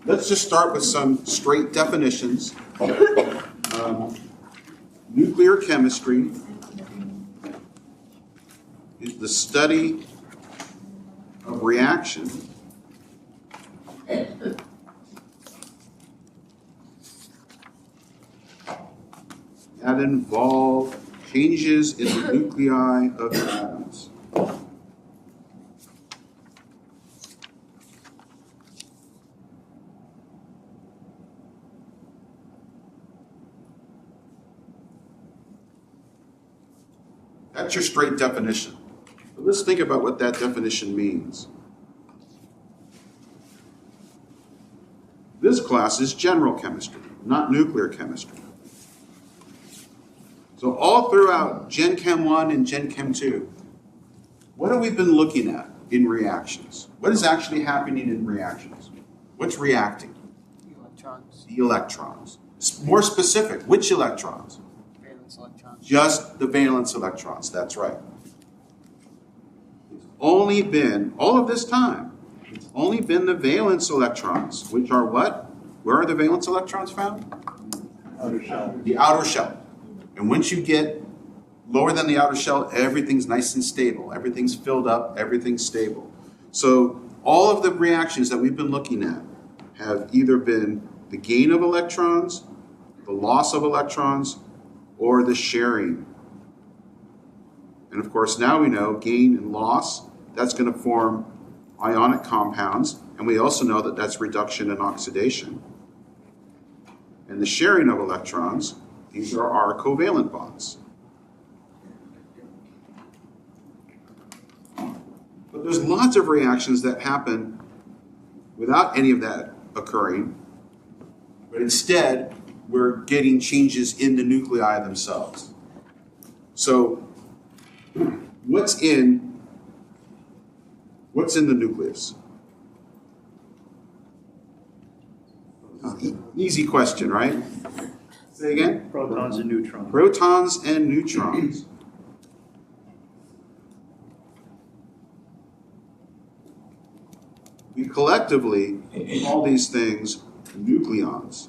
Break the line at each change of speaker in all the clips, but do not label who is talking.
Let's just start with some straight definitions. Nuclear chemistry is the study of reaction that involve changes in the nuclei of the atoms. That's your straight definition. But let's think about what that definition means. This class is general chemistry, not nuclear chemistry. So all throughout Gen Chem 1 and Gen Chem 2, what have we been looking at in reactions? What is actually happening in reactions? What's reacting?
The electrons.
The electrons. More specific, which electrons?
Valence electrons.
Just the valence electrons, that's right. It's only been, all of this time, it's only been the valence electrons, which are what? Where are the valence electrons found?
Outer shell.
The outer shell. And once you get lower than the outer shell, everything's nice and stable. Everything's filled up, everything's stable. So all of the reactions that we've been looking at have either been the gain of electrons, the loss of electrons, or the sharing. And of course, now we know gain and loss, that's going to form ionic compounds. And we also know that that's reduction and oxidation. And the sharing of electrons, these are our covalent bonds. But there's lots of reactions that happen without any of that occurring, but instead we're getting changes in the nuclei themselves. So what's in the nucleus? Easy question, right? Say again?
Protons and neutrons.
Protons and neutrons. We collectively call these things nucleons.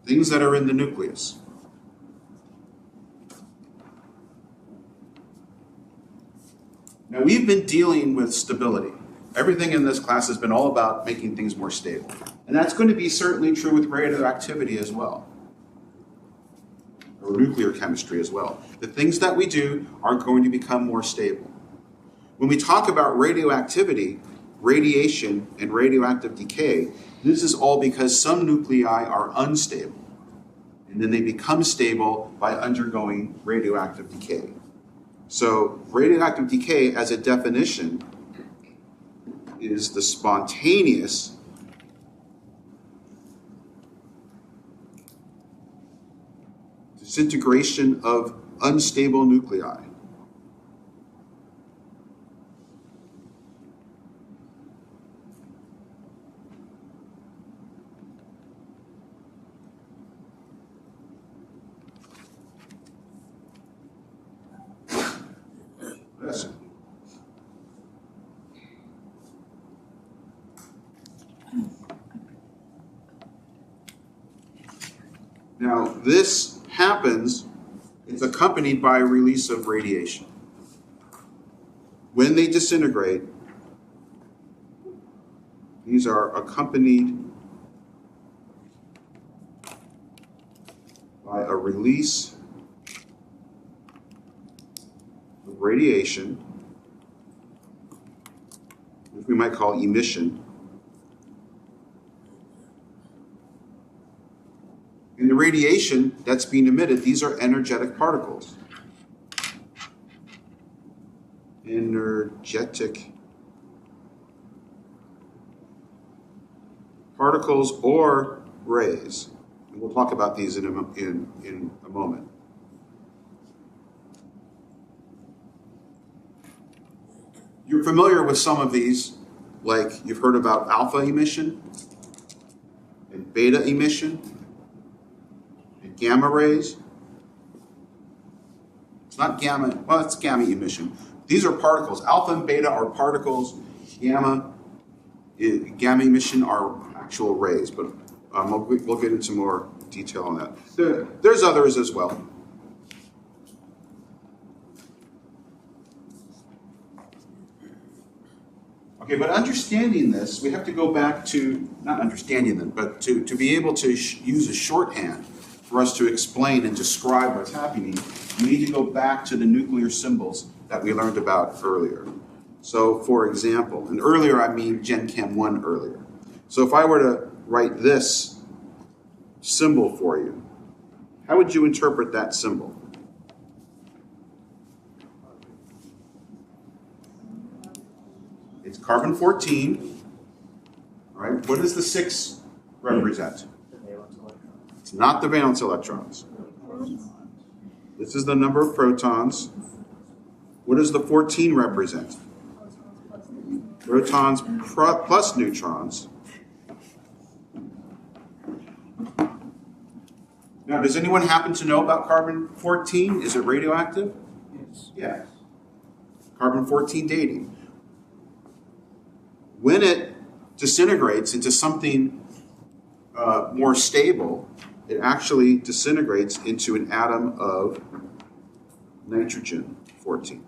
Things that are in the nucleus. Now, we've been dealing with stability. Everything in this class has been all about making things more stable. And that's going to be certainly true with radioactivity as well, or nuclear chemistry as well. The things that we do are going to become more stable. When we talk about radioactivity, radiation, and radioactive decay, this is all because some nuclei are unstable. And then they become stable by undergoing radioactive decay. So radioactive decay, as a definition, is the spontaneous disintegration of unstable nuclei. Yes. Now, this happens, it's accompanied by a release of radiation. When they disintegrate, these are accompanied by a release of radiation, which we might call emission. And the radiation that's being emitted, these are energetic particles. Energetic particles or rays. And we'll talk about these in a moment. You're familiar with some of these, like you've heard about alpha emission and beta emission. Gamma rays. It's not gamma, well, it's gamma emission. these are particles. Alpha and beta are particles. Gamma emission are actual rays, but we'll get into more detail on that. There's others as well. Okay, but understanding this, we have to go back to, not understanding them, but to be able to use a shorthand for us to explain and describe what's happening, we need to go back to the nuclear symbols that we learned about earlier. So, for example, and earlier I mean Gen Chem 1 earlier. So if I were to write this symbol for you, how would you interpret that symbol? It's carbon 14, all right? What does the 6 represent? It's not the valence electrons. This is the number of protons. What does the 14 represent? Protons plus neutrons. Now, does anyone happen to know about carbon 14? Is it radioactive?
Yes.
Yeah. Carbon 14 dating. When it disintegrates into something more stable, it actually disintegrates into an atom of nitrogen 14.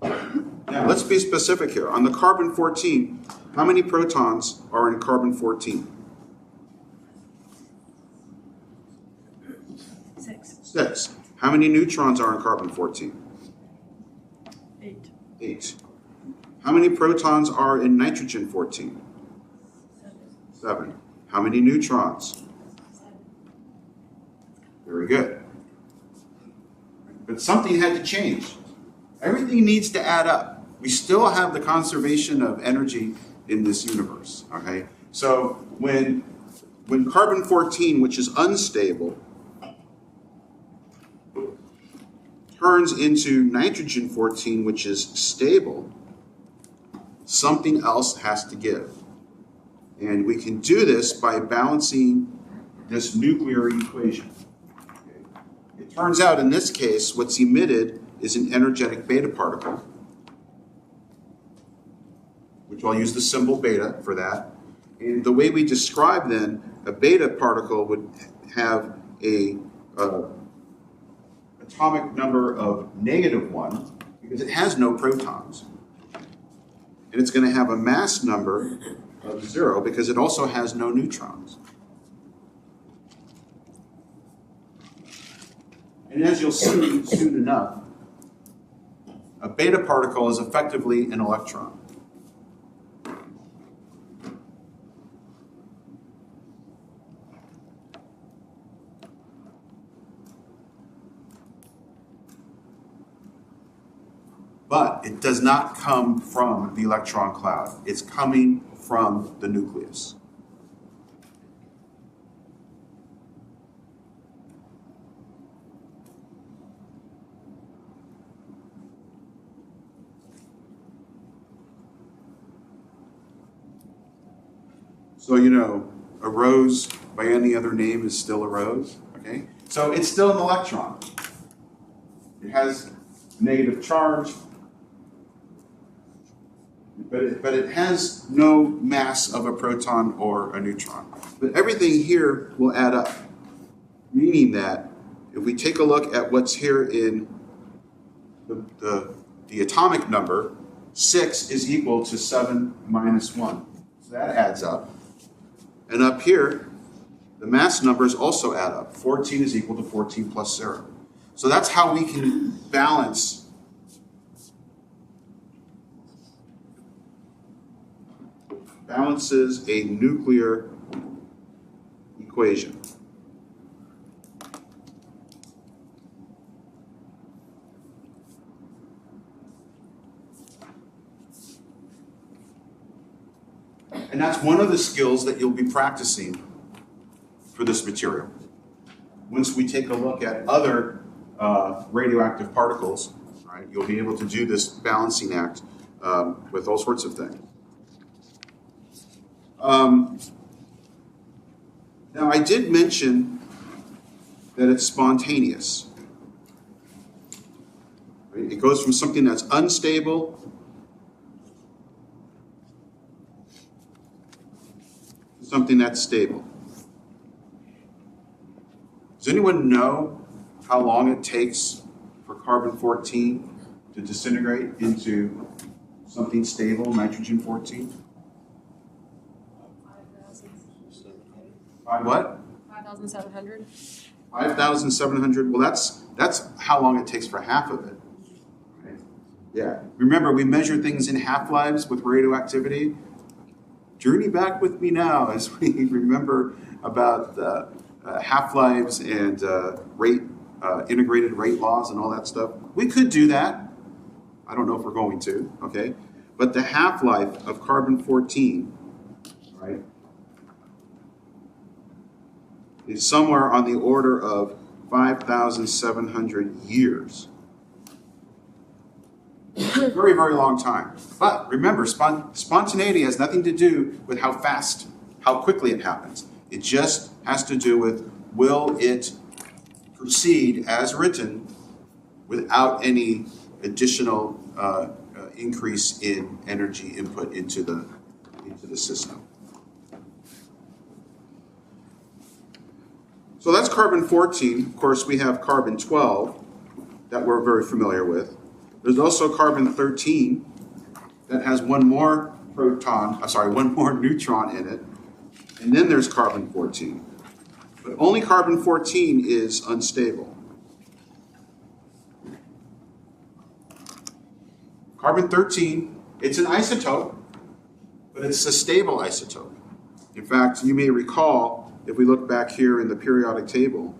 Now, let's be specific here. On the carbon 14, how many protons are in carbon 14? 6. How many neutrons are in carbon 14? 8. How many protons are in nitrogen 14? 7. How many neutrons? Very good. But something had to change. Everything needs to add up. We still have the conservation of energy in this universe. Okay? So when carbon 14, which is unstable, turns into nitrogen 14, which is stable, something else has to give. And we can do this by balancing this nuclear equation. Okay. It turns out in this case, what's emitted is an energetic beta particle, which I'll use the symbol beta for that. And the way we describe then, a beta particle would have a atomic number of -1 because it has no protons. And it's going to have a mass number of 0 because it also has no neutrons. And as you'll see soon enough, a beta particle is effectively an electron. But it does not come from the electron cloud. It's coming from the nucleus. So, you know, a rose by any other name is still a rose, okay? So it's still an electron. It has negative charge, but it has no mass of a proton or a neutron. But everything here will add up, meaning that if we take a look at what's here in the atomic number, 6 is equal to 7 minus 1. So that adds up. And up here, the mass numbers also add up. 14 is equal to 14 plus 0. So that's how we can balances a nuclear equation. And that's one of the skills that you'll be practicing for this material. Once we take a look at other radioactive particles, right, you'll be able to do this balancing act with all sorts of things. Now, I did mention that it's spontaneous. Right? It goes from something that's unstable to something that's stable. Does anyone know how long it takes for carbon-14 to disintegrate into something stable, nitrogen-14? 5 what?
5,700.
5,700. Well, that's how long it takes for half of it. Right? Yeah. Remember, we measure things in half-lives with radioactivity. Journey back with me now as we remember about half-lives and integrated rate laws and all that stuff. We could do that. I don't know if we're going to, okay? But the half-life of carbon-14, right, is somewhere on the order of 5,700 years. Very, very long time. But remember, spontaneity has nothing to do with how fast, how quickly it happens. It just has to do with, will it proceed as written without any additional increase in energy input into the system. So that's carbon-14. Of course, we have carbon-12 that we're very familiar with. There's also carbon-13 that has one more neutron in it. And then there's carbon-14. But only carbon-14 is unstable. Carbon-13, it's an isotope, but it's a stable isotope. In fact, you may recall, if we look back here in the periodic table,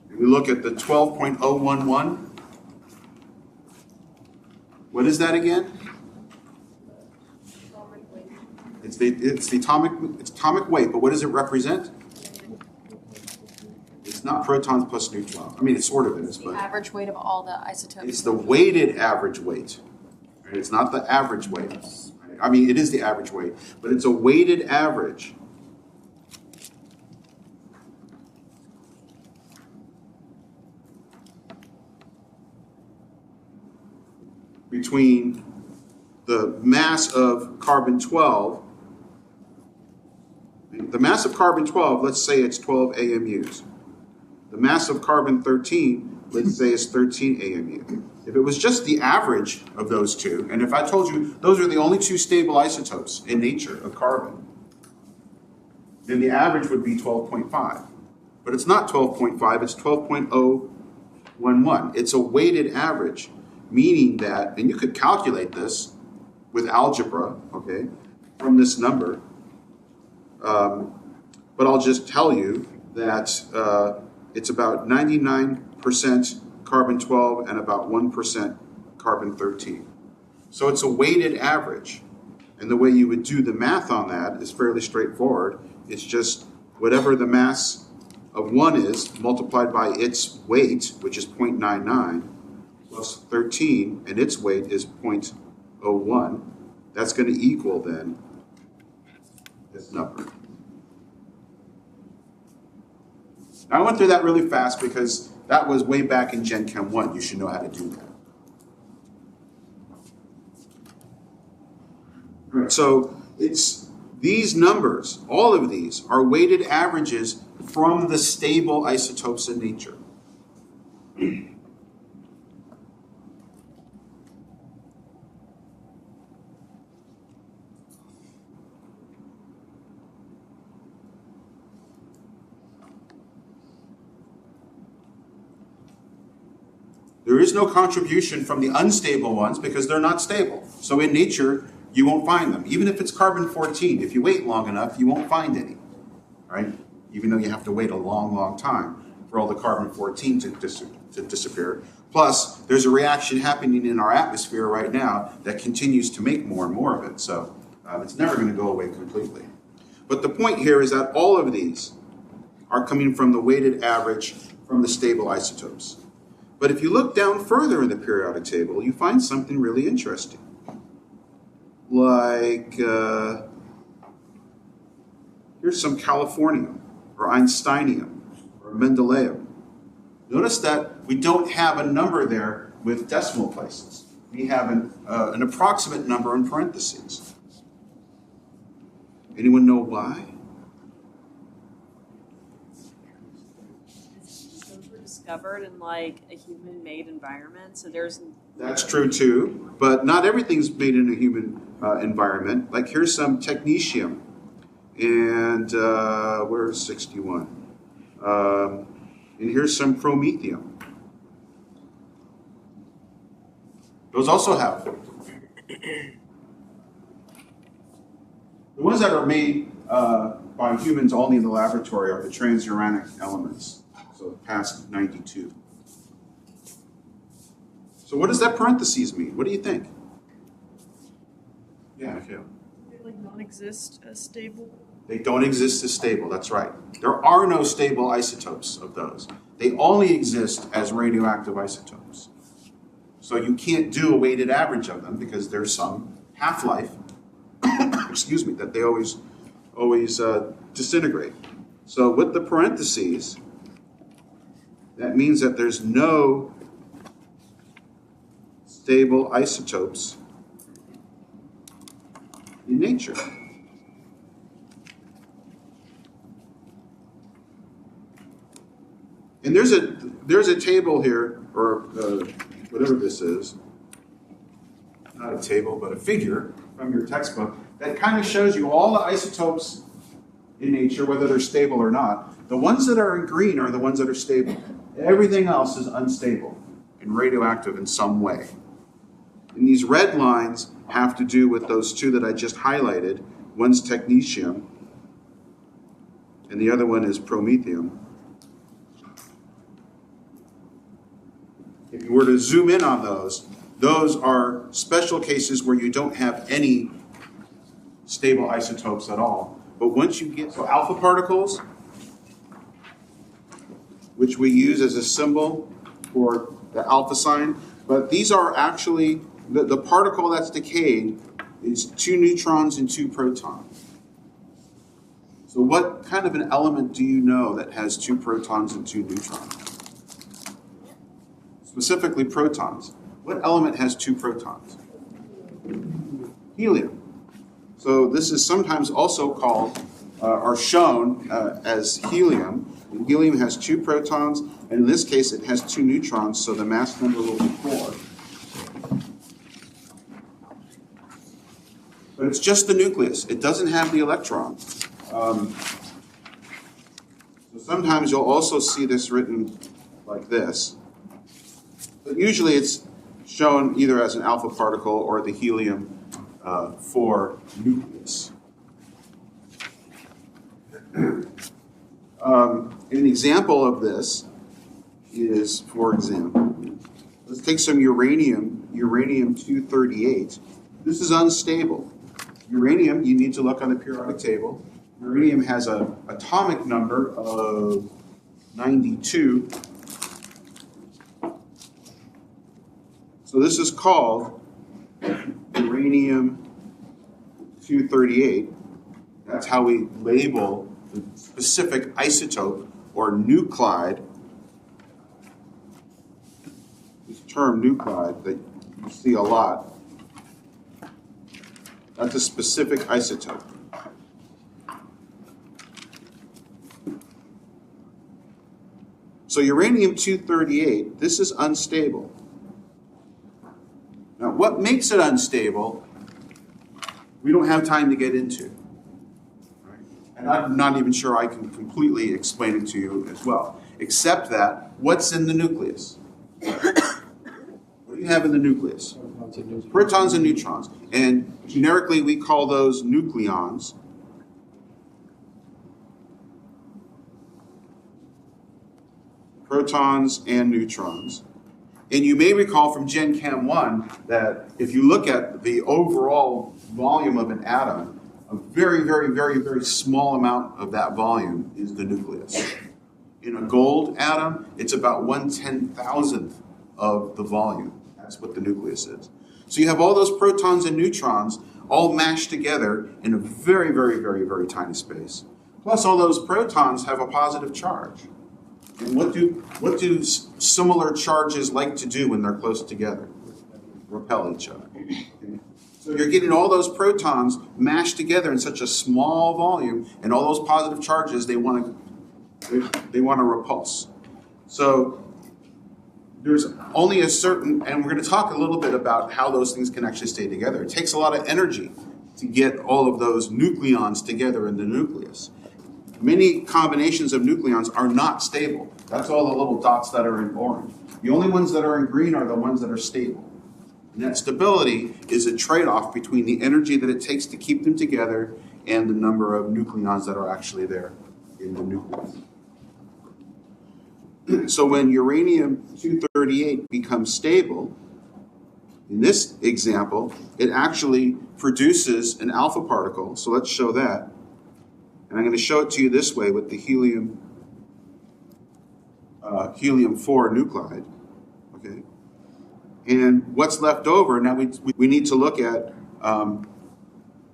and we look at the 12.011, what is that again? It's the atomic weight, but what does it represent? It's not protons plus neutrons. I mean, it sort of is,
The
but
average weight of all the isotopes.
it's the weighted average weight. Right? It's not the average weight. Right? I mean, it is the average weight, but it's a weighted average. Between the mass of carbon-12, the mass of carbon-12, let's say it's 12 AMUs. The mass of carbon-13, let's say it's 13 AMU. If it was just the average of those two, and if I told you those are the only two stable isotopes in nature of carbon, then the average would be 12.5. But it's not 12.5, it's 12.011. It's a weighted average, meaning that, and you could calculate this with algebra, okay, from this number, but I'll just tell you that it's about 99% carbon-12 and about 1% carbon-13. So it's a weighted average. And the way you would do the math on that is fairly straightforward. It's just whatever the mass of 1 is multiplied by its weight, which is 0.99, plus 13, and its weight is 0.01. That's going to equal then this number. Now, I went through that really fast because that was way back in Gen Chem 1. You should know how to do that. All right, so it's these numbers, all of these, are weighted averages from the stable isotopes in nature. There is no contribution from the unstable ones because they're not stable. So in nature, you won't find them. Even if it's carbon-14, if you wait long enough, you won't find any, right? Even though you have to wait a long, long time for all the carbon-14 to disappear. Plus, there's a reaction happening in our atmosphere right now that continues to make more and more of it. So it's never going to go away completely. But the point here is that all of these are coming from the weighted average from the stable isotopes. But if you look down further in the periodic table, you find something really interesting. Like Here's some Californium, or Einsteinium, or Mendeleum. Notice that we don't have a number there with decimal places. We have an approximate number in parentheses. Anyone know why?
Those were discovered in like a human-made environment, so there's.
That's true too, but not everything's made in a human environment. Like here's some technetium, and where's 61? And here's some promethium. Those also have. The ones that are made by humans only in the laboratory are the transuranic elements, so past 92. So what does that parentheses mean? What do you think? Yeah, okay.
They like non-exist as stable.
They don't exist as stable, that's right. There are no stable isotopes of those. They only exist as radioactive isotopes. So you can't do a weighted average of them because there's some half-life, excuse me, that they always disintegrate. So with the parentheses, that means that there's no stable isotopes in nature. And there's a table here, or whatever this is, not a table, but a figure from your textbook that kind of shows you all the isotopes in nature, whether they're stable or not. The ones that are in green are the ones that are stable. Everything else is unstable and radioactive in some way. And these red lines have to do with those two that I just highlighted. One's technetium, and the other one is promethium. If you were to zoom in on those are special cases where you don't have any stable isotopes at all. But once you get, so alpha particles, which we use as a symbol for the alpha sign, but these are actually, the particle that's decayed is 2 neutrons and 2 protons. So what kind of an element do you know that has 2 protons and 2 neutrons? Specifically protons. What element has 2 protons? Helium. So this is sometimes also called, or shown as helium. And helium has 2 protons, and in this case it has 2 neutrons, so the mass number will be 4. But it's just the nucleus. It doesn't have the electrons. So sometimes you'll also see this written like this. But usually it's shown either as an alpha particle or the helium-4 nucleus. An example of this is, for example, let's take some uranium-238. This is unstable. Uranium, you need to look on the periodic table. Uranium has an atomic number of 92. So this is called uranium-238. That's how we label the specific isotope or nuclide. This term nuclide that you see a lot, that's a specific isotope. So uranium-238, this is unstable. Now, what makes it unstable, we don't have time to get into. Right? And I'm not even sure I can completely explain it to you as well, except that what's in the nucleus? What do you have in the nucleus? Protons and neutrons. And generically, we call those nucleons. Protons and neutrons. And you may recall from Gen Chem 1 that if you look at the overall volume of an atom, a very, very, very, very small amount of that volume is the nucleus. In a gold atom, it's about 1/10,000th of the volume. That's what the nucleus is. So you have all those protons and neutrons all mashed together in a very, very, very, very tiny space. Plus all those protons have a positive charge. And what do similar charges like to do when they're close together? Repel each other. Okay? So you're getting all those protons mashed together in such a small volume, and all those positive charges they want to repulse. So there's only a certain, and we're going to talk a little bit about how those things can actually stay together. It takes a lot of energy to get all of those nucleons together in the nucleus. Many combinations of nucleons are not stable. That's all the little dots that are in orange. The only ones that are in green are the ones that are stable. And that stability is a trade-off between the energy that it takes to keep them together and the number of nucleons that are actually there in the nucleus. So when uranium-238 becomes stable, in this example, it actually produces an alpha particle. So let's show that. And I'm going to show it to you this way with the helium-4 nuclide. Okay. And what's left over, now we need to look at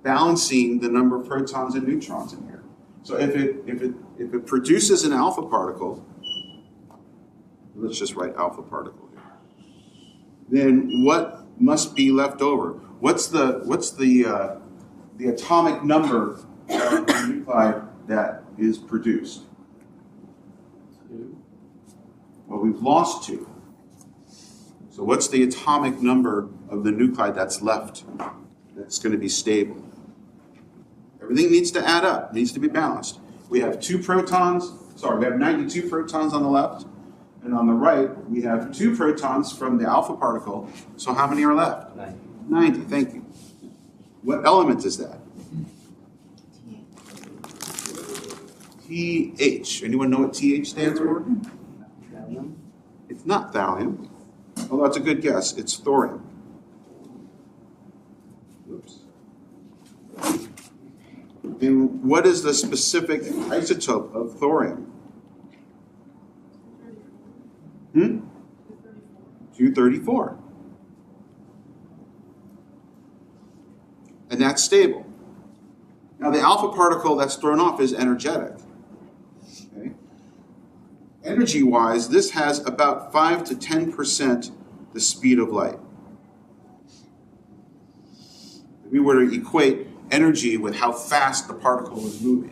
balancing the number of protons and neutrons in here. So if it produces an alpha particle, let's just write alpha particle here. Then what must be left over? What's the atomic number of the nuclide that is produced?
2.
Well, we've lost 2. So what's the atomic number of the nuclide that's left that's going to be stable? Everything needs to add up, needs to be balanced. We have 92 protons on the left, and on the right, we have 2 protons from the alpha particle. So how many are left? 90, thank you. What element is that? TH. Anyone know what TH stands for?
Thallium.
It's not thallium. Although that's a good guess. It's thorium. Oops. And what is the specific isotope of thorium? 234. And that's stable. Now the alpha particle that's thrown off is energetic. Okay? Energy-wise, this has about 5 to 10% the speed of light. If we were to equate energy with how fast the particle is moving.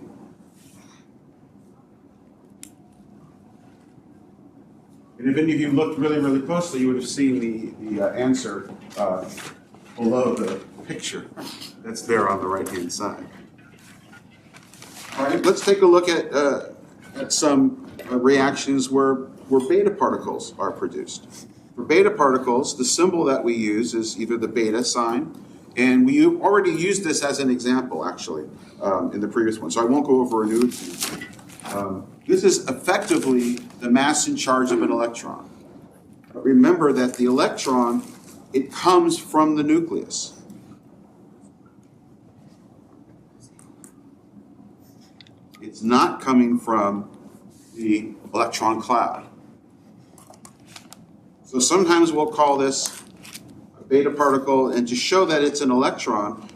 And if any of you looked really, really closely, you would have seen the answer below the picture that's there on the right-hand side. All right, let's take a look at some reactions where beta particles are produced. For beta particles, the symbol that we use is either the beta sign, and we already used this as an example, actually, in the previous one, so I won't go over a new example. This is effectively the mass and charge of an electron. But remember that the electron, it comes from the nucleus. It's not coming from the electron cloud. So sometimes we'll call this a beta particle, and to show that it's an electron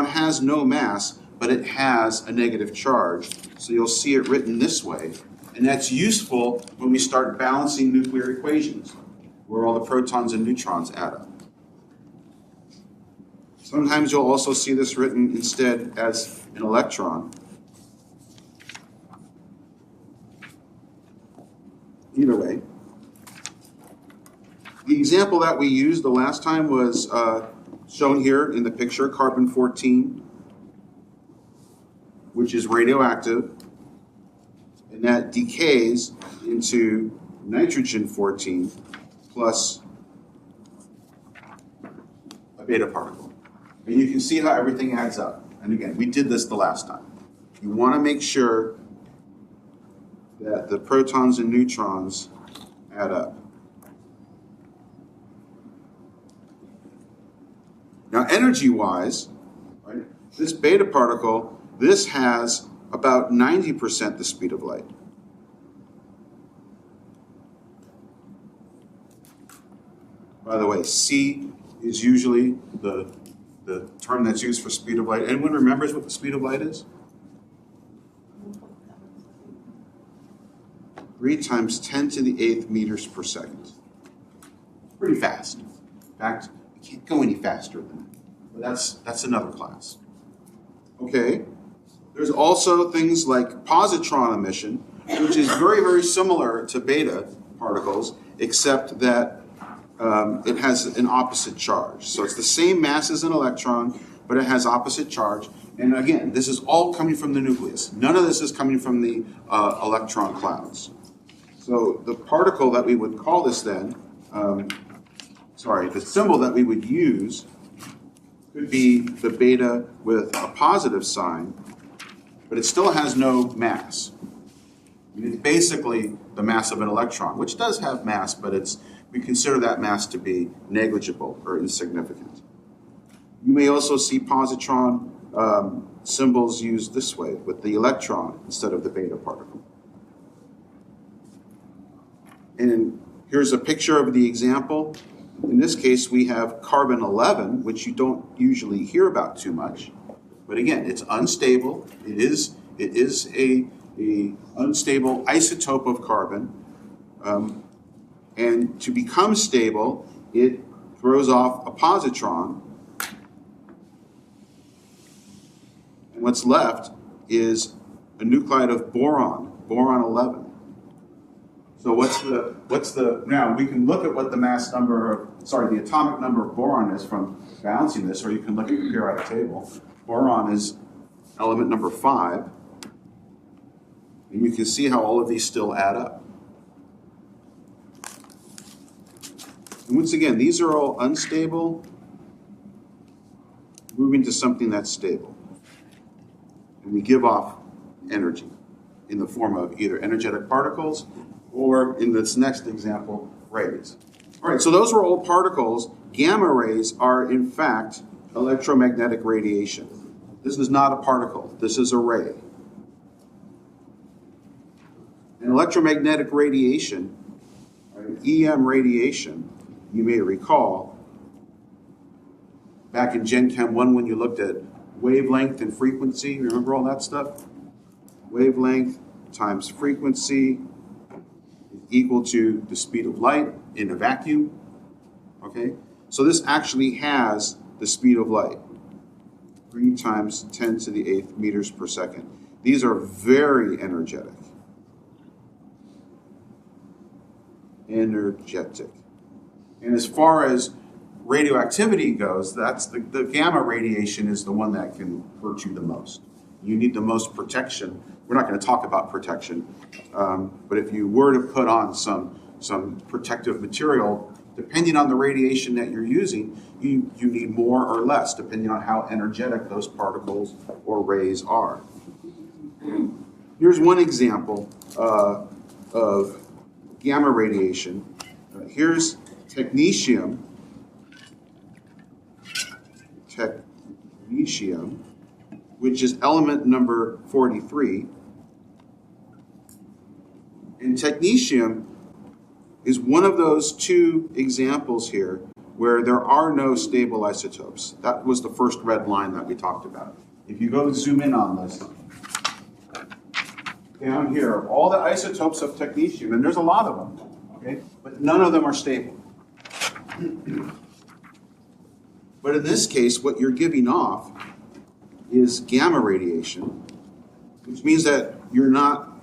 has no mass, but it has a negative charge. So you'll see it written this way. And that's useful when we start balancing nuclear equations, where all the protons and neutrons add up. Sometimes you'll also see this written instead as an electron. Either way. The example that we used the last time was shown here in the picture, carbon-14, which is radioactive, and that decays into nitrogen-14 plus a beta particle. And you can see how everything adds up. And again, we did this the last time. You want to make sure that the protons and neutrons add up. Now, energy-wise, right, this beta particle, this has about 90% the speed of light. By the way, C is usually the term that's used for speed of light. Anyone remembers what the speed of light is? 3 times 10 to the 8th meters per second. Pretty fast. In fact, you can't go any faster than that. But that's another class. Okay. There's also things like positron emission, which is very, very similar to beta particles, except that it has an opposite charge. So it's the same mass as an electron, but it has opposite charge. And again, this is all coming from the nucleus. None of this is coming from the electron clouds. So the particle that we would call this then, the symbol that we would use could be the beta with a positive sign, but it still has no mass. It's basically the mass of an electron, which does have mass, but we consider that mass to be negligible or insignificant. You may also see positron symbols used this way, with the electron instead of the beta particle. And here's a picture of the example. In this case, we have carbon 11, which you don't usually hear about too much. But again, it's unstable. It is a unstable isotope of carbon. And to become stable, it throws off a positron. And what's left is a nuclide of boron 11. So now we can look at what the the atomic number of boron is from balancing this, or you can look at the periodic table. Boron is element number 5. And you can see how all of these still add up. And once again, these are all unstable, moving to something that's stable. And we give off energy in the form of either energetic particles or, in this next example, rays. All right, so those were all particles. Gamma rays are, in fact, electromagnetic radiation. This is not a particle. This is a ray. And electromagnetic radiation, EM radiation, you may recall, back in Gen Chem 1 when you looked at wavelength and frequency, remember all that stuff? Wavelength times frequency is equal to the speed of light in a vacuum. Okay? So this actually has the speed of light. 3 times 10 to the 8th meters per second. These are very energetic. Energetic. And as far as radioactivity goes, that's the gamma radiation is the one that can hurt you the most. You need the most protection. We're not going to talk about protection, but if you were to put on some protective material, depending on the radiation that you're using, you need more or less, depending on how energetic those particles or rays are. Here's one example of gamma radiation. Here's technetium, which is element number 43. And technetium is one of those two examples here where there are no stable isotopes. That was the first red line that we talked about. If you go zoom in on this, down here, all the isotopes of technetium, and there's a lot of them, okay, but none of them are stable. But in this case, what you're giving off is gamma radiation, which means that you're not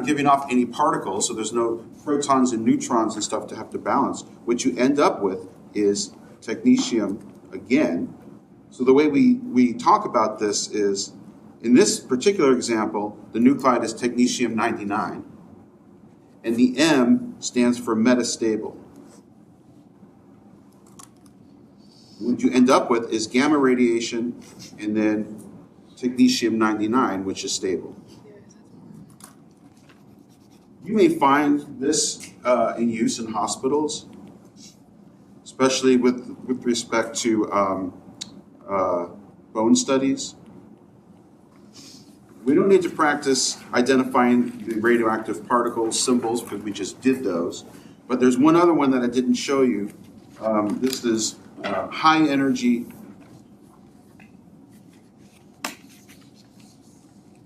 giving off any particles, so there's no protons and neutrons and stuff to have to balance. What you end up with is technetium again. So the way we talk about this is, in this particular example, the nuclide is technetium-99, and the M stands for metastable. What you end up with is gamma radiation and then technetium-99, which is stable. You may find this in use in hospitals, especially with respect to bone studies. We don't need to practice identifying the radioactive particle symbols because we just did those. But there's one other one that I didn't show you. This is high energy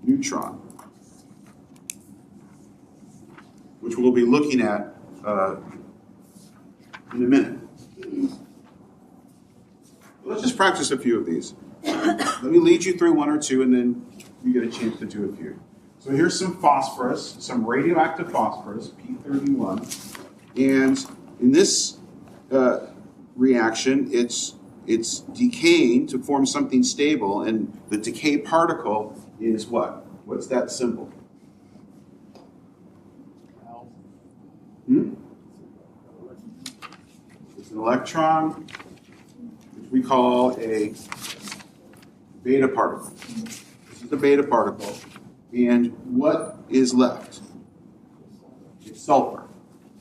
neutron. which we'll be looking at in a minute. Let's just practice a few of these. Let me lead you through one or two, and then you get a chance to do a few. So here's some phosphorus, some radioactive phosphorus, P31. And in this reaction, it's decaying to form something stable, and the decay particle is what? What's that symbol? It's an electron, which we call a beta particle. This is the beta particle. And what is left? It's sulfur.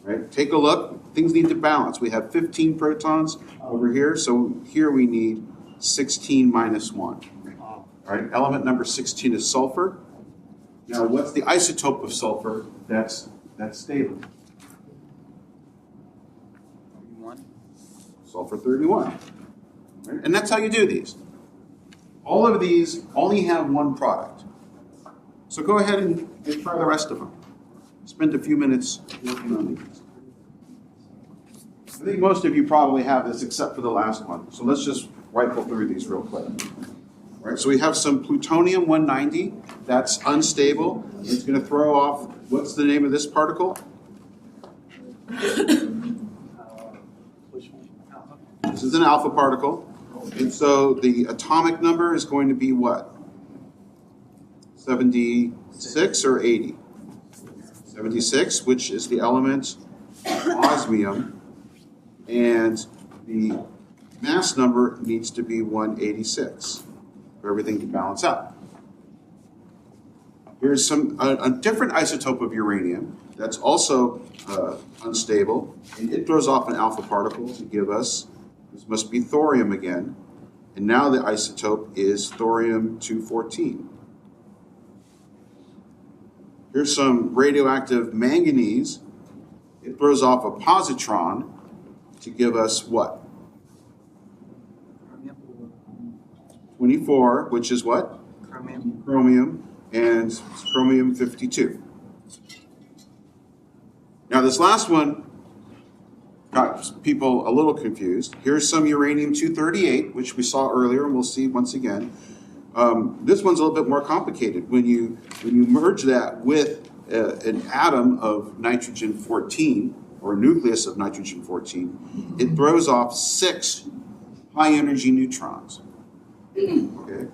Right? Take a look. Things need to balance. We have 15 protons over here, so here we need 16 minus 1. All right? Element number 16 is sulfur. Now, what's the isotope of sulfur that's stable?
31.
Sulfur 31. Right? And that's how you do these. All of these only have one product. So go ahead and try the rest of them. Spend a few minutes working on these. I think most of you probably have this except for the last one. So let's just rifle through these real quick. All right, so we have some plutonium 190. That's unstable. It's going to throw off, what's the name of this particle? This is an alpha particle. And so the atomic number is going to be what? 76 or 80? 76, which is the element osmium, and the mass number needs to be 186 for everything to balance out. Here's a different isotope of uranium that's also unstable, and it throws off an alpha particle to give us, this must be thorium again, and now the isotope is thorium-214. Here's some radioactive manganese. It throws off a positron to give us what? 24, which is what?
Chromium.
Chromium, and it's chromium-52. Now this last one got people a little confused. Here's some uranium-238, which we saw earlier, and we'll see once again. This one's a little bit more complicated. When you merge that with an atom of nitrogen-14, or a nucleus of nitrogen-14, it throws off 6 high-energy neutrons. Okay?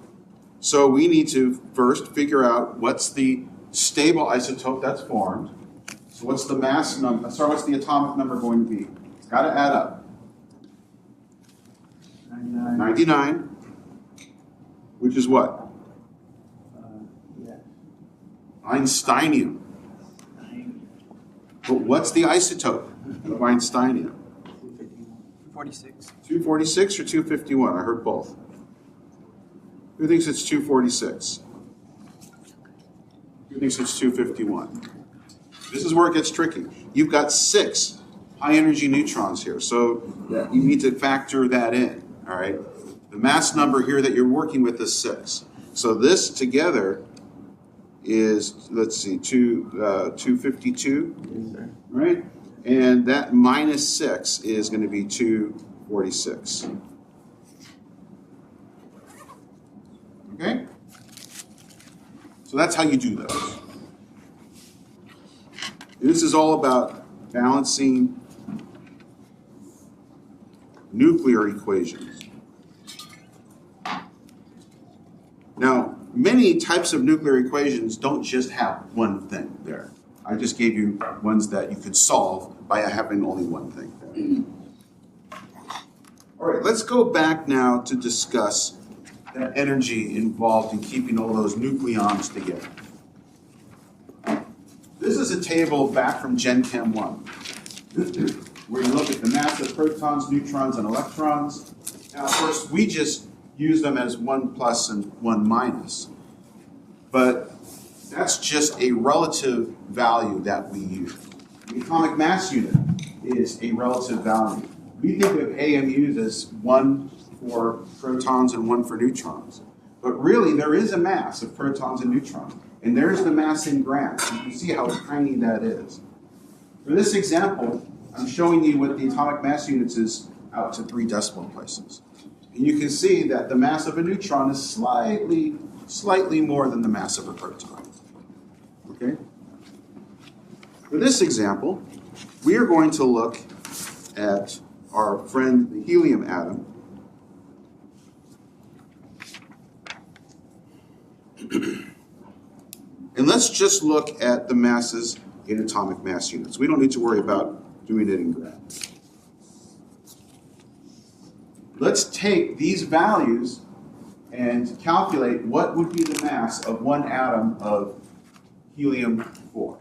So we need to first figure out what's the stable isotope that's formed. So what's the mass number? Sorry, what's the atomic number going to be? It's got to add up. 99. Which is what? Einsteinium. But what's the isotope of Einsteinium?
246.
246 or 251? I heard both. Who thinks it's 246? Who thinks it's 251? This is where it gets tricky. You've got 6 high-energy neutrons here, so you need to factor that in, all right? The mass number here that you're working with is 6. So this together is, let's see, 252, right? And that minus 6 is going to be 246. Okay? So that's how you do those. This is all about balancing nuclear equations. Now, many types of nuclear equations don't just have one thing there. I just gave you ones that you could solve by having only one thing there. All right, let's go back now to discuss that energy involved in keeping all those nucleons together. This is a table back from Gen Chem 1. We're going to look at the mass of protons, neutrons, and electrons. Now, of course, we just use them as 1 plus and 1 minus. But that's just a relative value that we use. The atomic mass unit is a relative value. We think of AMUs as 1 for protons and 1 for neutrons. But really, there is a mass of protons and neutrons. And there's the mass in grams. You can see how tiny that is. For this example, I'm showing you what the atomic mass units is out to 3 decimal places. And you can see that the mass of a neutron is slightly more than the mass of a proton. Okay? For this example, we are going to look at our friend, the helium atom. And let's just look at the masses in atomic mass units. We don't need to worry about doing it in grams. Let's take these values and calculate what would be the mass of one atom of helium-4.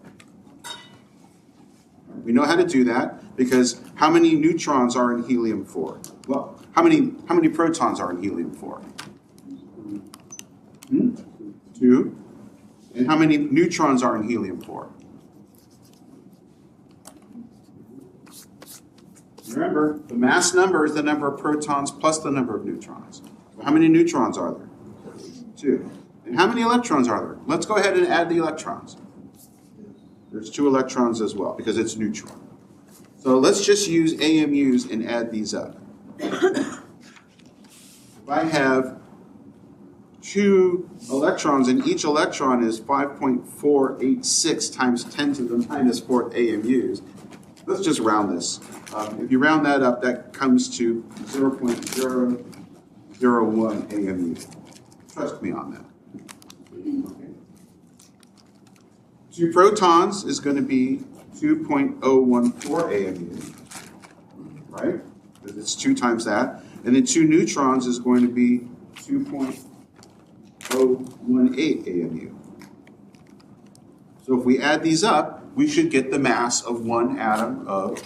We know how to do that because how many neutrons are in helium-4? Well, how many protons are in helium-4? 2. And how many neutrons are in helium-4? Remember, the mass number is the number of protons plus the number of neutrons. So how many neutrons are there? 2. And how many electrons are there? Let's go ahead and add the electrons. There's 2 electrons as well because it's neutron. So let's just use AMUs and add these up. If I have 2 electrons and each electron is 5.486 times 10 to the minus 4th AMUs, let's just round this. If you round that up, that comes to 0.001 AMU. Trust me on that. Okay. 2 protons is going to be 2.014 AMU, right? Because it's 2 times that. And then 2 neutrons is going to be 2.018 AMU. So if we add these up, we should get the mass of one atom of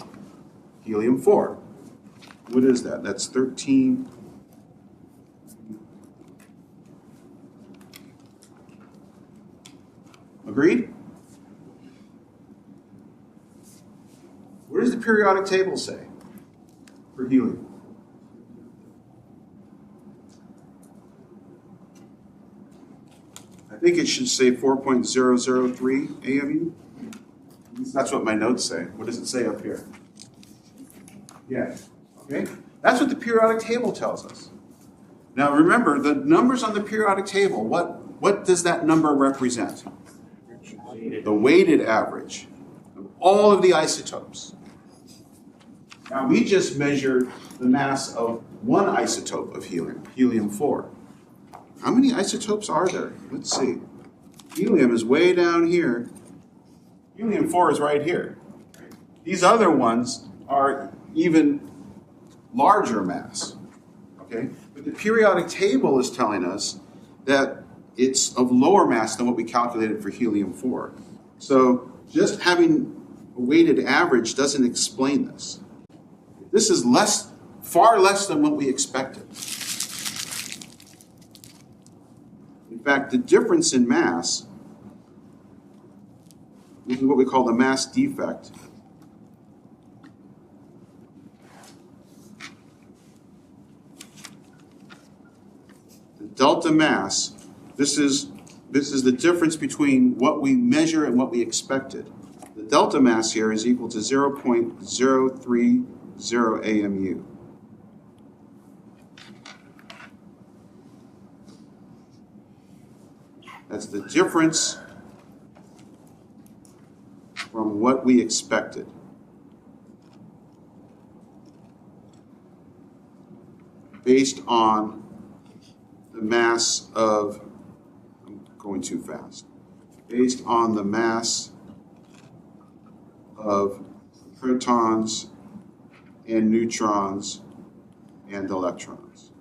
helium-4. What is that? That's 13. Agreed? What does the periodic table say for helium? I think it should say 4.003 AMU. That's what my notes say. What does it say up here? Yeah. Okay. That's what the periodic table tells us. Now remember, the numbers on the periodic table, what does that number represent? The weighted average of all of the isotopes. Now we just measured the mass of one isotope of helium, helium-4. How many isotopes are there? Let's see. Helium is way down here. Helium-4 is right here. These other ones are even larger mass. Okay? But the periodic table is telling us that it's of lower mass than what we calculated for helium-4. So just having a weighted average doesn't explain this. This is far less than what we expected. In fact, the difference in mass, this is what we call the mass defect. The delta mass, this is the difference between what we measure and what we expected. The delta mass here is equal to 0.030 AMU. That's the difference from what we expected. Based on the mass of, I'm going too fast, based on the mass of protons and neutrons and electrons.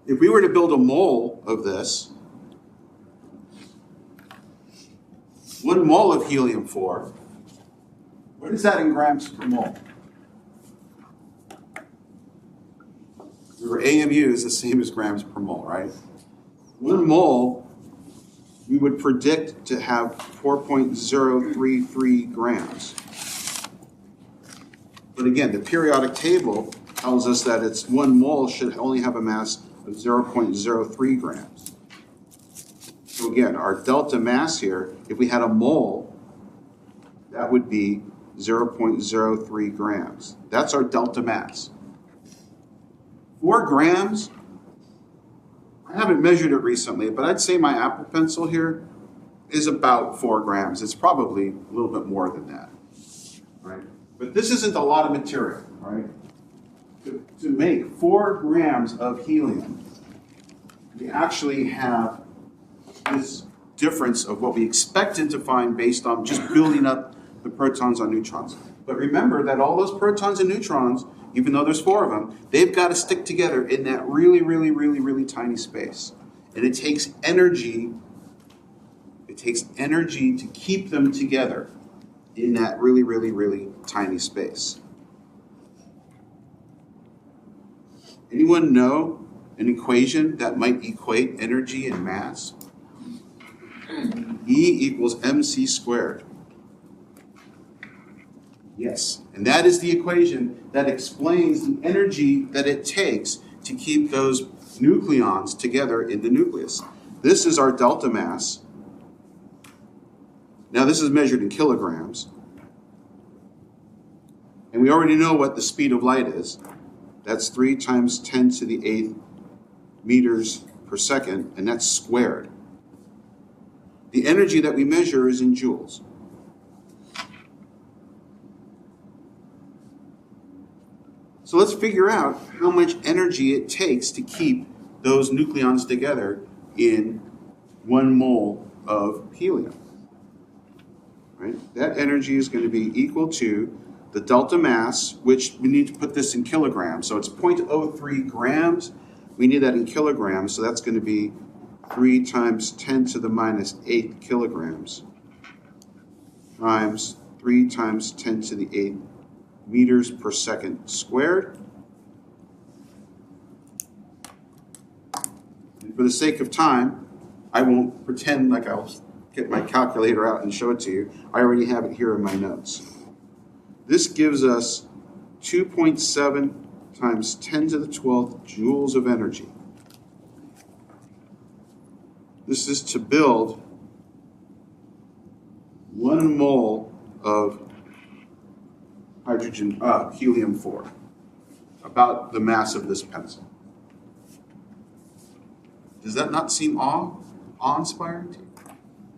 If we were to build a mole of this, 1 mole of helium-4, what is that in grams per mole? Remember, AMU is the same as grams per mole, right? 1 mole, we would predict to have 4.033 grams. But again, the periodic table tells us that it's 1 mole should only have a mass of 0.03 grams. So again, our delta mass here, if we had a mole, that would be 0.03 grams. That's our delta mass. 4 grams, I haven't measured it recently, but I'd say my Apple Pencil here is about 4 grams. It's probably a little bit more than that, right? But this isn't a lot of material, right? To make 4 grams of helium, we actually have this difference of what we expected to find based on just building up the protons on neutrons. But remember that all those protons and neutrons, even though there's 4 of them, they've got to stick together in that really, really, really, really tiny space. And it takes energy. It takes energy to keep them together in that really, really, really tiny space. Anyone know an equation that might equate energy and mass? E equals mc squared. Yes, and that is the equation that explains the energy that it takes to keep those nucleons together in the nucleus. This is our delta mass. Now this is measured in kilograms. And we already know what the speed of light is. That's 3 times 10 to the 8th meters per second, and that's squared. The energy that we measure is in joules. So let's figure out how much energy it takes to keep those nucleons together in 1 mole of helium. Right? That energy is going to be equal to the delta mass, which we need to put this in kilograms. So it's 0.03 grams. We need that in kilograms, so that's going to be 3 times 10 to the minus 8 kilograms times 3 times 10 to the 8th meters per second squared. And for the sake of time, I won't pretend like I'll get my calculator out and show it to you. I already have it here in my notes. This gives us 2.7 times 10 to the 12th joules of energy. This is to build 1 mole of helium-4, about the mass of this pencil. Does that not seem awe-inspiring to you?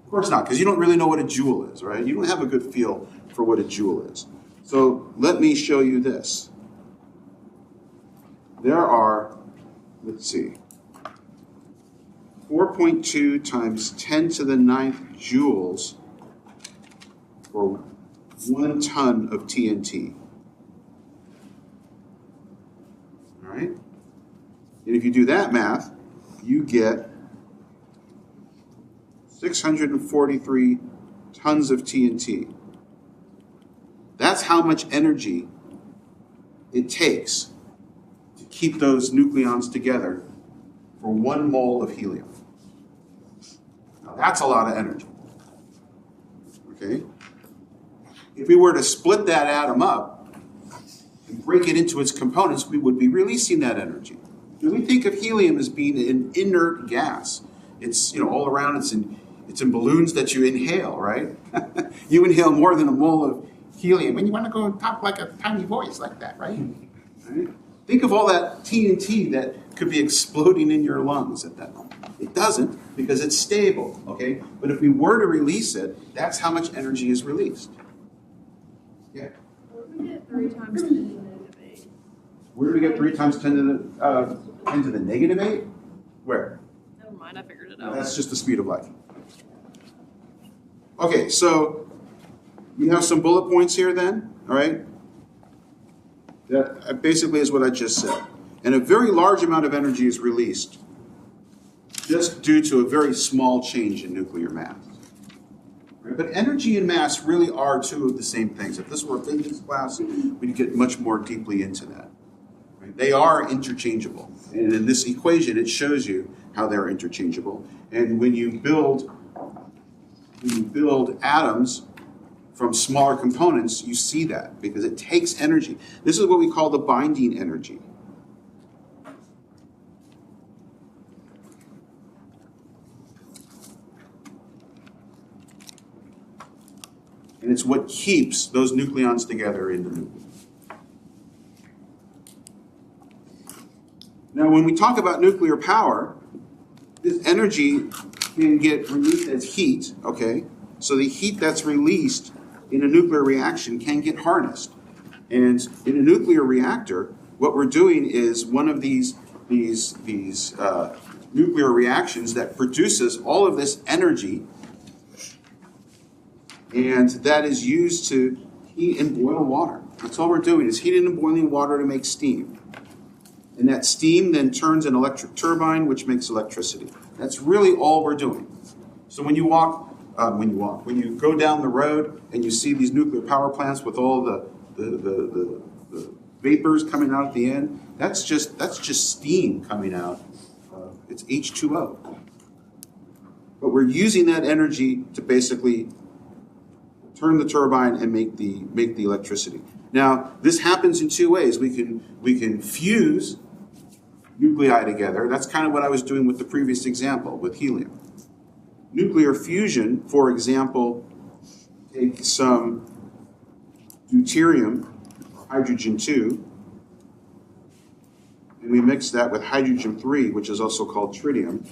Of course not, because you don't really know what a joule is, right? You don't have a good feel for what a joule is. So let me show you this. There are, let's see, 4.2 times 10 to the 9th joules for 1 ton of TNT. All right? And if you do that math, you get 643 tons of TNT. That's how much energy it takes to keep those nucleons together for 1 mole of helium. Now that's a lot of energy. Okay? If we were to split that atom up and break it into its components, we would be releasing that energy. Now, we think of helium as being an inert gas. It's all around. It's in balloons that you inhale, right? You inhale more than a mole of helium, and you want to go and talk like a tiny voice like that, right? Right? Think of all that TNT that could be exploding in your lungs at that moment. It doesn't, because it's stable, okay? But if we were to release it, that's how much energy is released. Yeah.
Where do we get 3 times 10 to the negative 8?
Where do we get 3 times 10 to the negative 8? Where?
Never mind, I figured it out.
That's just the speed of light. Okay, so you have some bullet points here then, all right? That basically is what I just said. And a very large amount of energy is released just due to a very small change in nuclear mass. Right? But energy and mass really are 2 of the same things. If this were a physics class, we'd get much more deeply into that. Right? They are interchangeable. And in this equation, it shows you how they're interchangeable. And when you build atoms from smaller components, you see that because it takes energy. This is what we call the binding energy. And it's what keeps those nucleons together in the nucleus. Now, when we talk about nuclear power, this energy can get released as heat, okay? So the heat that's released in a nuclear reaction can get harnessed. And in a nuclear reactor, what we're doing is one of these nuclear reactions that produces all of this energy, and that is used to heat and boil water. That's all we're doing is heating and boiling water to make steam. And that steam then turns an electric turbine, which makes electricity. That's really all we're doing. So when you go down the road and you see these nuclear power plants with all the vapors coming out at the end, that's just steam coming out. It's H2O. But we're using that energy to basically turn the turbine and make the electricity. Now, this happens in two ways. We can fuse nuclei together. That's kind of what I was doing with the previous example with helium. Nuclear fusion, for example, take some deuterium, hydrogen-2, and we mix that with hydrogen-3, which is also called tritium.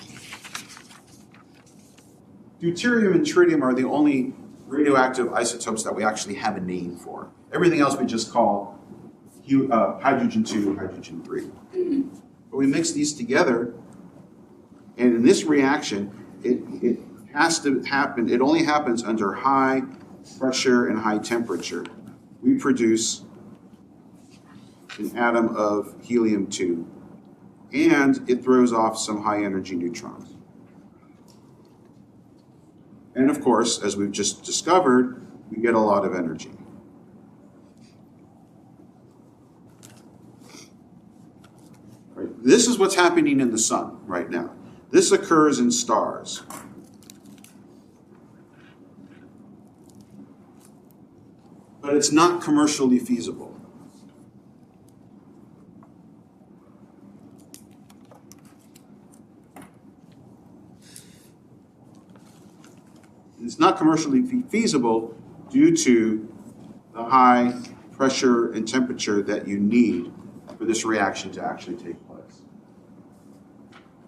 Deuterium and tritium are the only radioactive isotopes that we actually have a name for. Everything else we just call hydrogen-2, hydrogen-3. But we mix these together, and in this reaction, it has to happen, it only happens under high pressure and high temperature. We produce an atom of helium-2, and it throws off some high-energy neutrons. And of course, as we've just discovered, we get a lot of energy. Right. This is what's happening in the sun right now. This occurs in stars. But it's not commercially feasible. It's not commercially feasible due to the high pressure and temperature that you need for this reaction to actually take place.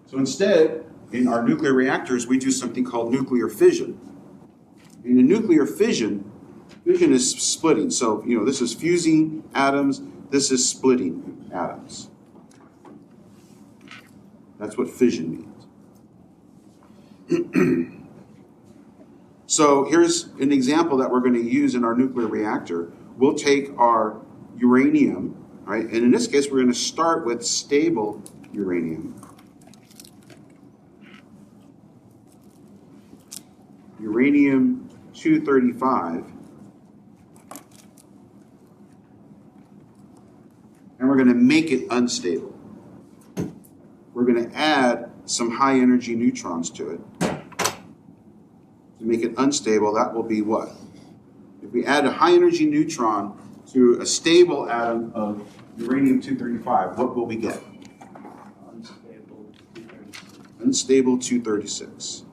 So instead, in our nuclear reactors, we do something called nuclear fission. In a nuclear fission is splitting. So, this is fusing atoms, this is splitting atoms. That's what fission means. So here's an example that we're going to use in our nuclear reactor. We'll take our uranium, right? And in this case, we're going to start with stable uranium. Uranium-235. And we're going to make it unstable. We're going to add some high energy neutrons to it. To make it unstable, that will be what? If we add a high energy neutron to a stable atom of uranium-235, what will we get?
Unstable 236.
Unstable 236.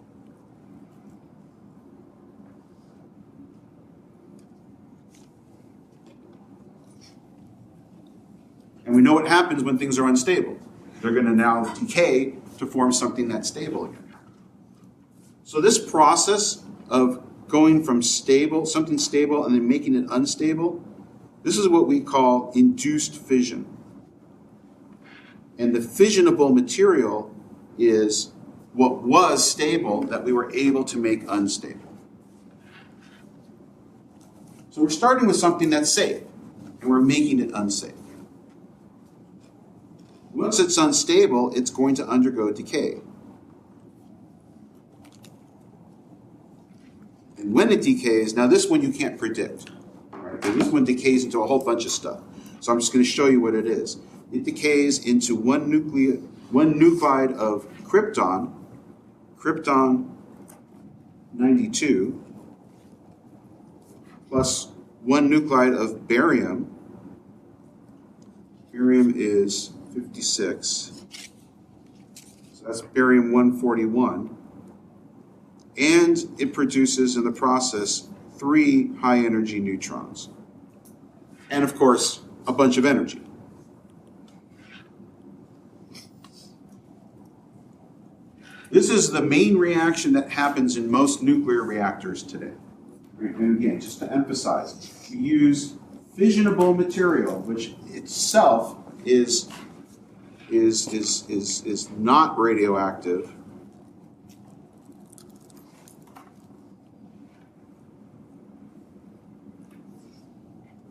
And we know what happens when things are unstable. They're going to now decay to form something that's stable again. So this process of going from something stable and then making it unstable, this is what we call induced fission. And the fissionable material is what was stable that we were able to make unstable. So we're starting with something that's safe, and we're making it unsafe. Once it's unstable, it's going to undergo decay. And when it decays, now this one you can't predict. Right? This one decays into a whole bunch of stuff. So I'm just going to show you what it is. It decays into one nuclide of krypton, krypton-92, plus one nuclide of barium. Barium is 56. So that's barium-141. And it produces in the process 3 high energy neutrons. And of course, a bunch of energy. This is the main reaction that happens in most nuclear reactors today. And again, just to emphasize, we use fissionable material, which itself is not radioactive.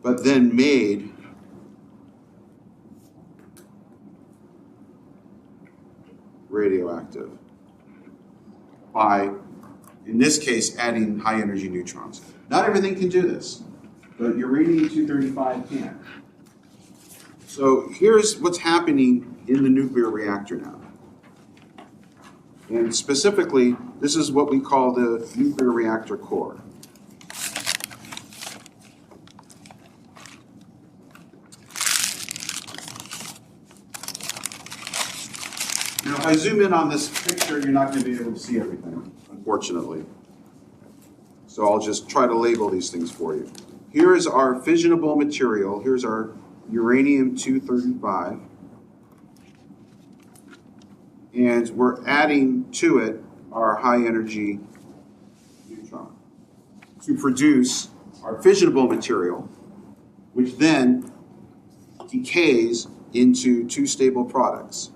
But then made radioactive by, in this case, adding high energy neutrons. Not everything can do this, but uranium-235 can. So here's what's happening in the nuclear reactor now. And specifically, this is what we call the nuclear reactor core. Now, if I zoom in on this picture, you're not going to be able to see everything, unfortunately. So I'll just try to label these things for you. Here is our fissionable material. Here's our uranium-235. And we're adding to it our high-energy neutron to produce our fissionable material, which then decays into 2 stable products.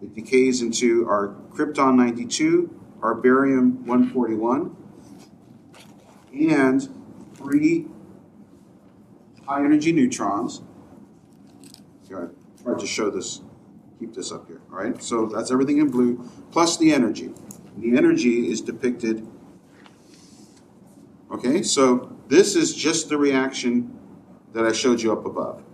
It decays into our krypton-92, our barium-141, and 3 high-energy neutrons. Okay, I tried to show this, keep this up here, all right? So that's everything in blue, plus the energy. The energy is depicted, okay? So this is just the reaction that I showed you up above.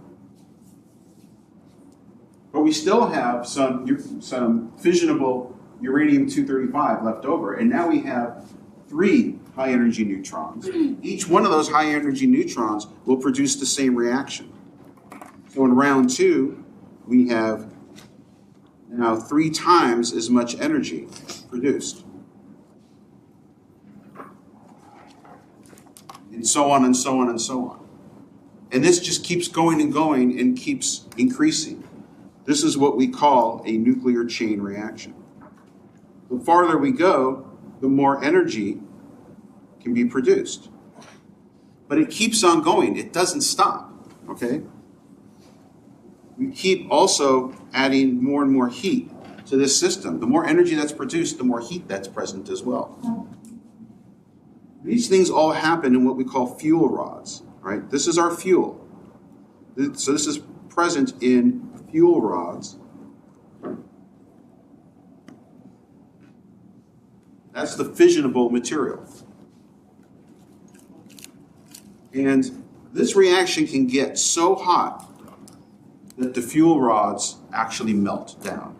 But we still have some fissionable uranium-235 left over, and now we have 3 high-energy neutrons. Each one of those high-energy neutrons will produce the same reaction. So in round 2, we have now 3 times as much energy produced. And so on and so on and so on. And this just keeps going and keeps increasing. This is what we call a nuclear chain reaction. The farther we go, the more energy can be produced. But it keeps on going. It doesn't stop, okay? We keep also adding more and more heat to this system. The more energy that's produced, the more heat that's present as well. These things all happen in what we call fuel rods, right? This is our fuel. So this is present in fuel rods. That's the fissionable material. And this reaction can get so hot that the fuel rods actually melt down.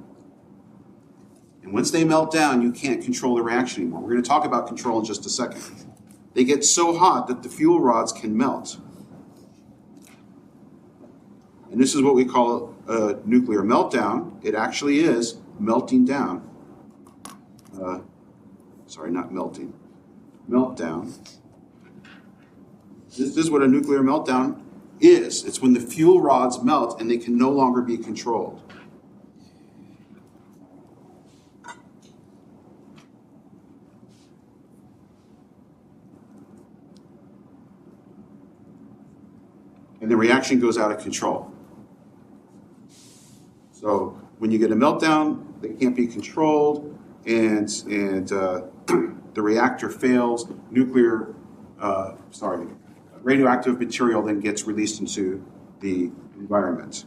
And once they melt down, you can't control the reaction anymore. We're going to talk about control in just a second. They get so hot that the fuel rods can melt. And this is what we call a nuclear meltdown. It actually is melting down. Sorry, not melting. Meltdown. This is what a nuclear meltdown is. It's when the fuel rods melt and they can no longer be controlled. And the reaction goes out of control. So when you get a meltdown, that can't be controlled, and the reactor fails, radioactive material then gets released into the environment.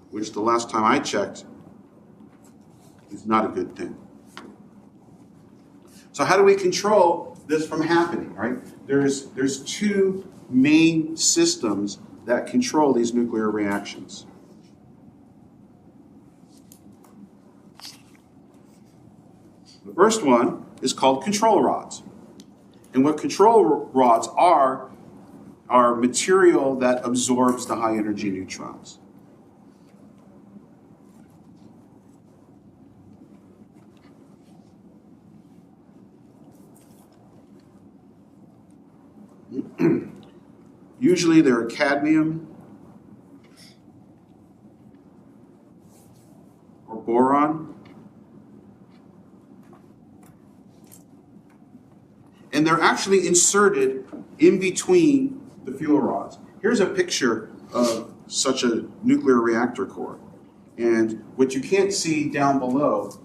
Which the last time I checked is not a good thing. So how do we control this from happening, right? There's 2 main systems that control these nuclear reactions. The first one is called control rods. And what control rods are are material that absorbs the high energy neutrons. Usually they're cadmium or boron. And they're actually inserted in between the fuel rods. Here's a picture of such a nuclear reactor core. And what you can't see down below,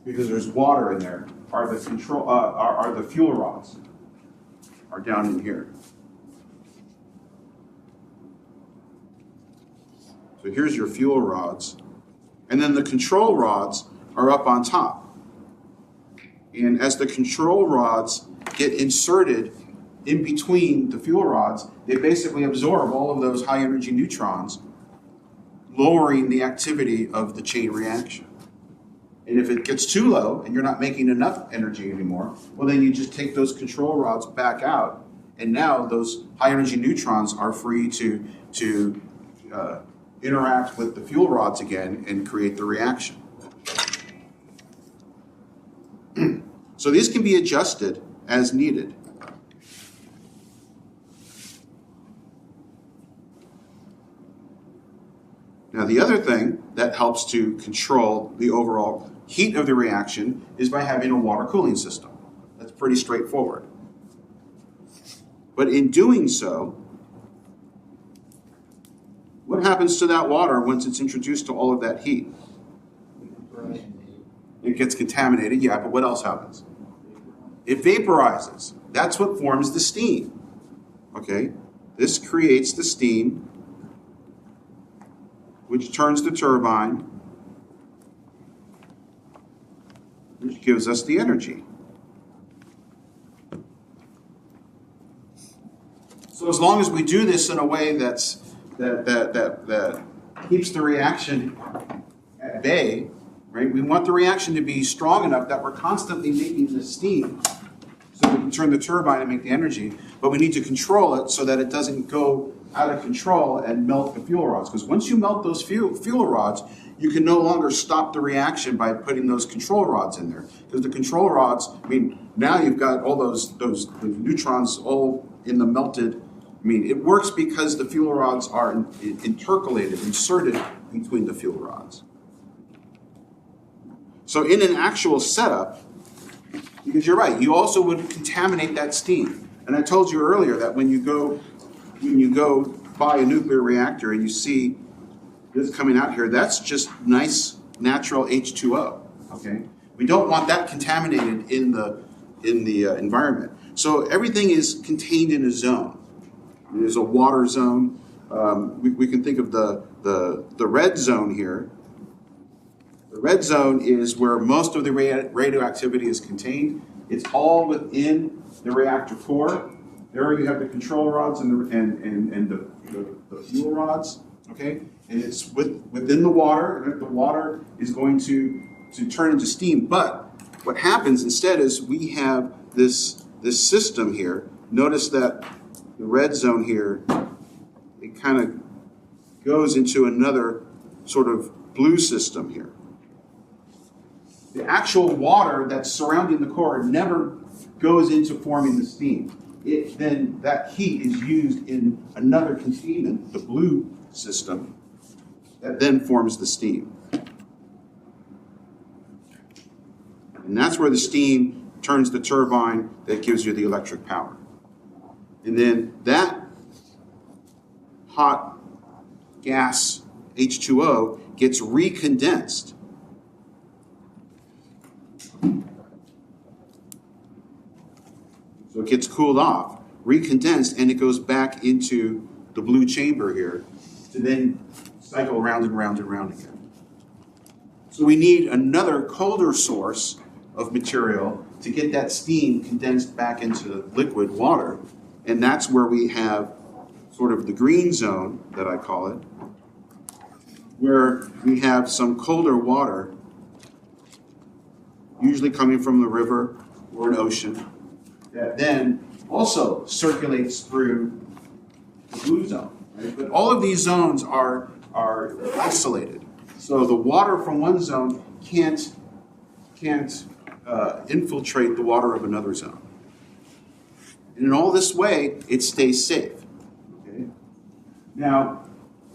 because there's water in there, are the fuel rods, are down in here. So here's your fuel rods. And then the control rods are up on top. And as the control rods get inserted in between the fuel rods, they basically absorb all of those high energy neutrons, lowering the activity of the chain reaction. And if it gets too low and you're not making enough energy anymore, well, then you just take those control rods back out, and now those high energy neutrons are free to interact with the fuel rods again and create the reaction. So these can be adjusted as needed. Now, the other thing that helps to control the overall heat of the reaction is by having a water cooling system. That's pretty straightforward. But in doing so, what happens to that water once it's introduced to all of that heat? It gets contaminated, yeah, but what else happens? It vaporizes. That's what forms the steam. Okay? This creates the steam, which turns the turbine, which gives us the energy. So as long as we do this in a way that keeps the reaction at bay, right? We want the reaction to be strong enough that we're constantly making the steam so we can turn the turbine and make the energy, but we need to control it so that it doesn't go out of control and melt the fuel rods. Because once you melt those fuel rods, you can no longer stop the reaction by putting those control rods in there. Because the control rods, I mean, now you've got all those neutrons all in the melted. I mean, it works because the fuel rods are inserted between the fuel rods. So in an actual setup, because you're right, you also would contaminate that steam. And I told you earlier that when you go buy a nuclear reactor and you see this coming out here, that's just nice natural H2O. Okay, we don't want that contaminated in the environment. So everything is contained in a zone. There's a water zone. We can think of the red zone here. The red zone is where most of the radioactivity is contained. It's all within the reactor core. There you have the control rods and the fuel rods. Okay, and it's within the water. And the water is going to turn into steam. But what happens instead is we have this system here. Notice that the red zone here, it kind of goes into another sort of blue system here. The actual water that's surrounding the core never goes into forming the steam. Then that heat is used in another containment, the blue system, that then forms the steam. And that's where the steam turns the turbine that gives you the electric power. And then that hot gas, H2O, gets recondensed. So it gets cooled off, recondensed, and it goes back into the blue chamber here to then cycle round and round and round again. So we need another colder source of material to get that steam condensed back into liquid water. And that's where we have sort of the green zone, that I call it, where we have some colder water, usually coming from the river or an ocean, that then also circulates through blue zone. Right? But all of these zones are isolated. So the water from one zone can't infiltrate the water of another zone. And in all this way, it stays safe. Okay? Now,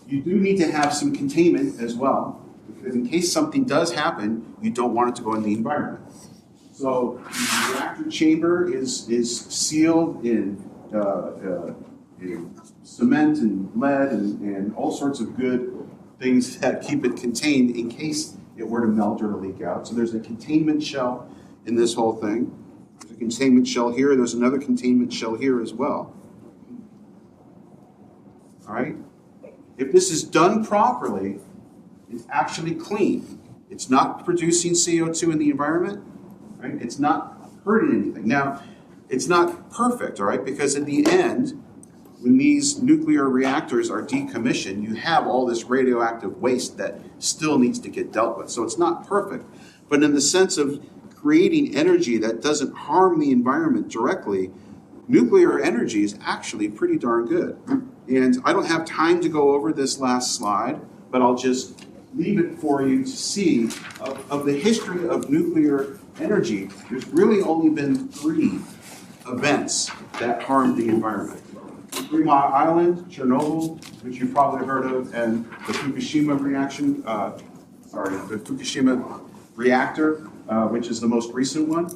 you do need to have some containment as well, because in case something does happen, you don't want it to go in the environment. So the reactor chamber is sealed in cement and lead and all sorts of good things that keep it contained in case it were to melt or to leak out. So there's a containment shell in this whole thing. There's a containment shell here. There's another containment shell here as well. All right? If this is done properly, it's actually clean. It's not producing CO2 in the environment, right? It's not hurting anything. Now, it's not perfect, all right? Because in the end, when these nuclear reactors are decommissioned, you have all this radioactive waste that still needs to get dealt with. So it's not perfect. But in the sense of creating energy that doesn't harm the environment directly, nuclear energy is actually pretty darn good. And I don't have time to go over this last slide, but I'll just leave it for you to see of the history of nuclear energy. There's really only been 3 events that harmed the environment. 3 Mile Island, Chernobyl, which you've probably heard of, and the Fukushima reaction, the Fukushima reactor, which is the most recent one.